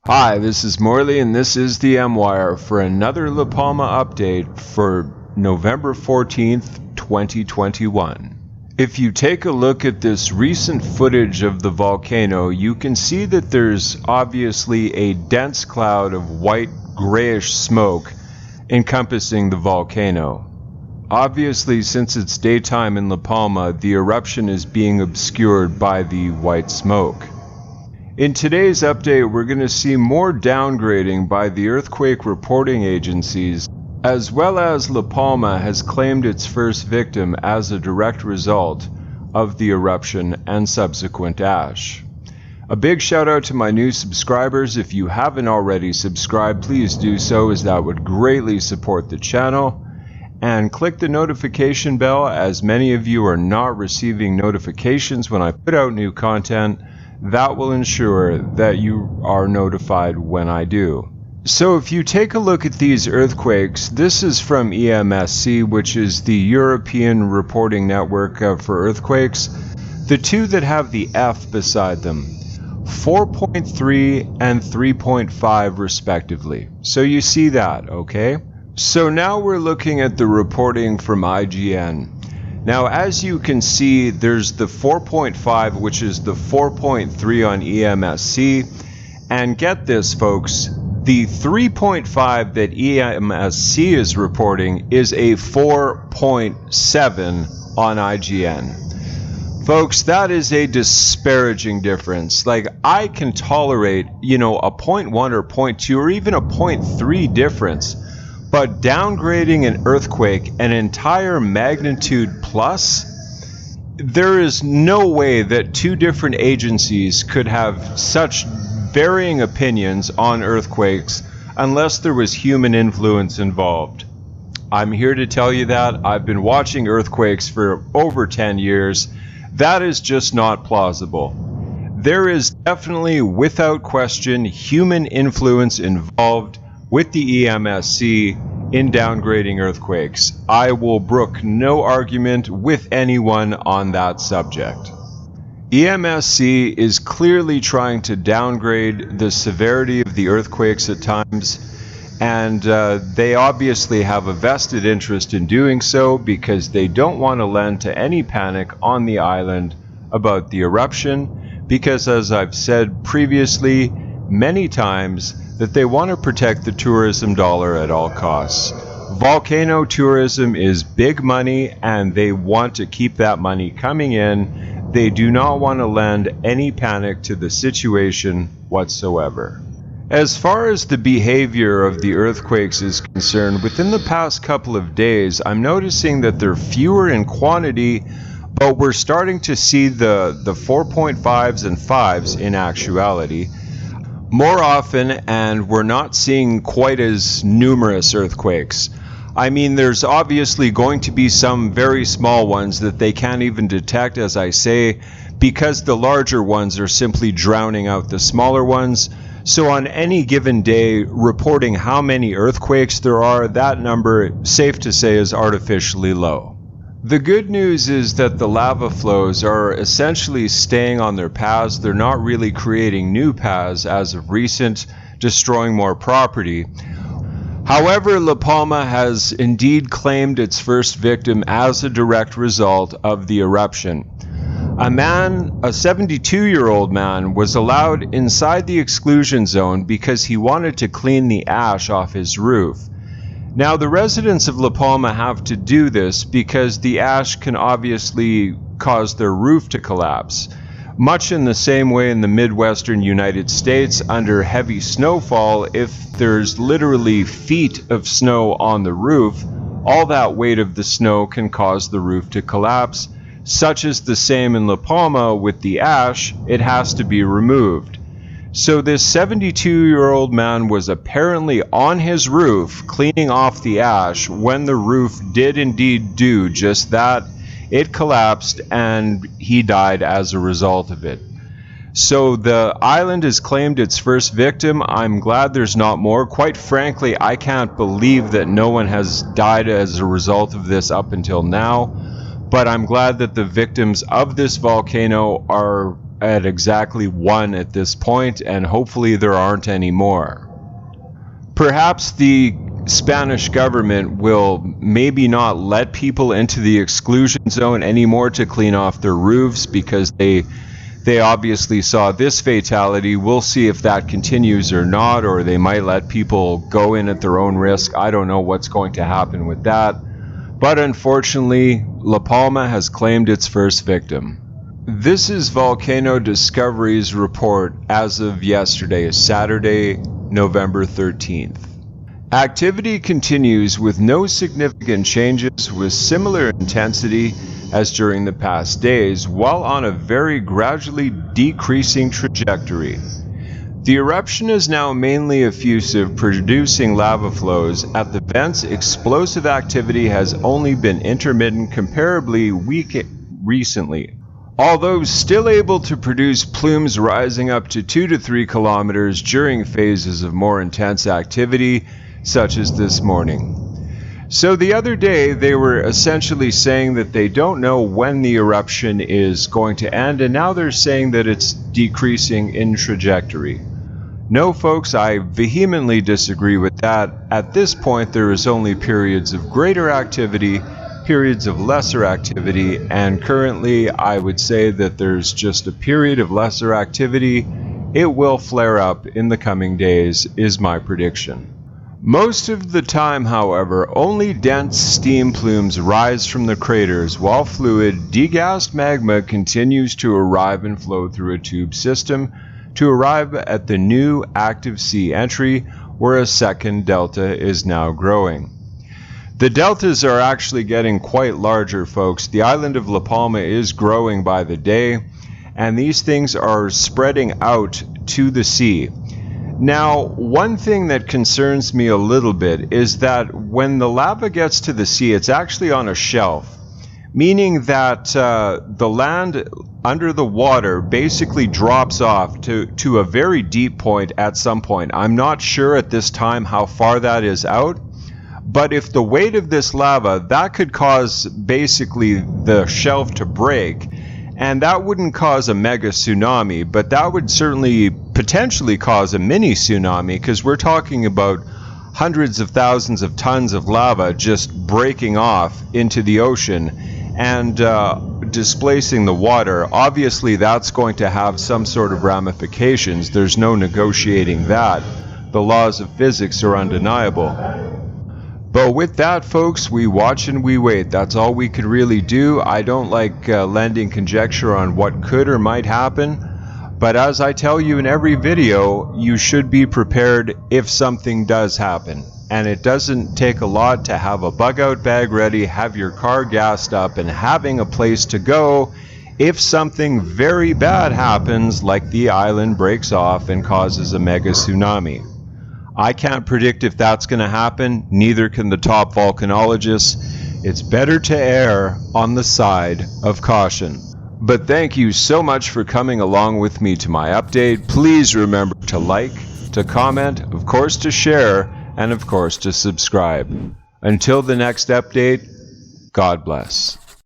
Hi, this is Morley and this is the M-Wire for another La Palma update for November 14th, 2021. If you take a look at this recent footage of the volcano, you can see that there's obviously a dense cloud of white grayish smoke encompassing the volcano. Obviously, since it's daytime in La Palma, the eruption is being obscured by the white smoke. In today's update, we're going to see more downgrading by the earthquake reporting agencies, as well as La Palma has claimed its first victim as a direct result of the eruption and subsequent ash. A big shout out to my new subscribers. If you haven't already subscribed, please do so, as that would greatly support the channel. And click the notification bell, as many of you are not receiving notifications when I put out new content. That will ensure that you are notified when I do. So if you take a look at these earthquakes, this is from EMSC, which is the European reporting network for earthquakes. The two that have the F beside them, 4.3 and 3.5 respectively. So you see that, okay? So now we're looking at the reporting from IGN. Now, as you can see, there's the 4.5, which is the 4.3 on EMSC. And get this, folks, the 3.5 that EMSC is reporting is a 4.7 on IGN. Folks, that is a disparaging difference. Like, I can tolerate, a 0.1 or 0.2 or even a 0.3 difference. But downgrading an earthquake an entire magnitude plus, there is no way that two different agencies could have such varying opinions on earthquakes unless there was human influence involved. I'm here to tell you that. I've been watching earthquakes for over 10 years. That is just not plausible. There is definitely, without question, human influence involved with the EMSC in downgrading earthquakes. I will brook no argument with anyone on that subject. EMSC is clearly trying to downgrade the severity of the earthquakes at times, and they obviously have a vested interest in doing so because they don't want to lend to any panic on the island about the eruption, because as I've said previously many times, that they want to protect the tourism dollar at all costs. Volcano tourism is big money and they want to keep that money coming in. They do not want to lend any panic to the situation whatsoever. As far as the behavior of the earthquakes is concerned, within the past couple of days, I'm noticing that they're fewer in quantity, but we're starting to see the 4.5s and 5s in actuality more often, and we're not seeing quite as numerous earthquakes. I mean, there's obviously going to be some very small ones that they can't even detect, as I say, because the larger ones are simply drowning out the smaller ones. So on any given day, reporting how many earthquakes there are, that number, safe to say, is artificially low. The good news is that the lava flows are essentially staying on their paths. They're not really creating new paths as of recent, destroying more property. However, La Palma has indeed claimed its first victim as a direct result of the eruption. A 72-year-old man, was allowed inside the exclusion zone because he wanted to clean the ash off his roof. Now, the residents of La Palma have to do this because the ash can obviously cause their roof to collapse. Much in the same way in the Midwestern United States, under heavy snowfall, if there's literally feet of snow on the roof, all that weight of the snow can cause the roof to collapse. Such is the same in La Palma with the ash. It has to be removed. So this 72-year-old man was apparently on his roof cleaning off the ash when the roof did indeed do just that. It collapsed and he died as a result of it. So the island has claimed its first victim. I'm glad there's not more. Quite frankly, I can't believe that no one has died as a result of this up until now. But I'm glad that the victims of this volcano are at exactly 1 at this point, and hopefully there aren't any more. Perhaps the Spanish government will maybe not let people into the exclusion zone anymore to clean off their roofs because they obviously saw this fatality. We'll see if that continues or not, or they might let people go in at their own risk. I don't know what's going to happen with that. But unfortunately, La Palma has claimed its first victim. This is Volcano Discovery's report as of yesterday, Saturday, November 13th. Activity continues with no significant changes, with similar intensity as during the past days, while on a very gradually decreasing trajectory. The eruption is now mainly effusive, producing lava flows. At the vents, explosive activity has only been intermittent, comparably weak recently. Although still able to produce plumes rising up to 2 to 3 kilometers during phases of more intense activity, such as this morning. So the other day they were essentially saying that they don't know when the eruption is going to end, and now they're saying that it's decreasing in trajectory. No, folks, I vehemently disagree with that. At this point, there is only periods of greater activity, periods of lesser activity, and currently I would say that there's just a period of lesser activity. It will flare up in the coming days, is my prediction. Most of the time, however, only dense steam plumes rise from the craters, while fluid, degassed magma continues to arrive and flow through a tube system to arrive at the new active sea entry, where a second delta is now growing. The deltas are actually getting quite larger, folks. The island of La Palma is growing by the day, and these things are spreading out to the sea. Now, one thing that concerns me a little bit is that when the lava gets to the sea, it's actually on a shelf, meaning that the land under the water basically drops off to a very deep point at some point. I'm not sure at this time how far that is out, but if the weight of this lava, that could cause basically the shelf to break. And that wouldn't cause a mega tsunami, but that would certainly potentially cause a mini tsunami, because we're talking about hundreds of thousands of tons of lava just breaking off into the ocean and displacing the water. Obviously, that's going to have some sort of ramifications. There's no negotiating that. The laws of physics are undeniable. But with that, folks, we watch and we wait. That's all we could really do. I don't like lending conjecture on what could or might happen. But as I tell you in every video, you should be prepared if something does happen. And it doesn't take a lot to have a bug-out bag ready, have your car gassed up, and having a place to go if something very bad happens, like the island breaks off and causes a mega tsunami. I can't predict if that's going to happen, neither can the top volcanologists. It's better to err on the side of caution. But thank you so much for coming along with me to my update. Please remember to like, to comment, of course to share, and of course to subscribe. Until the next update, God bless.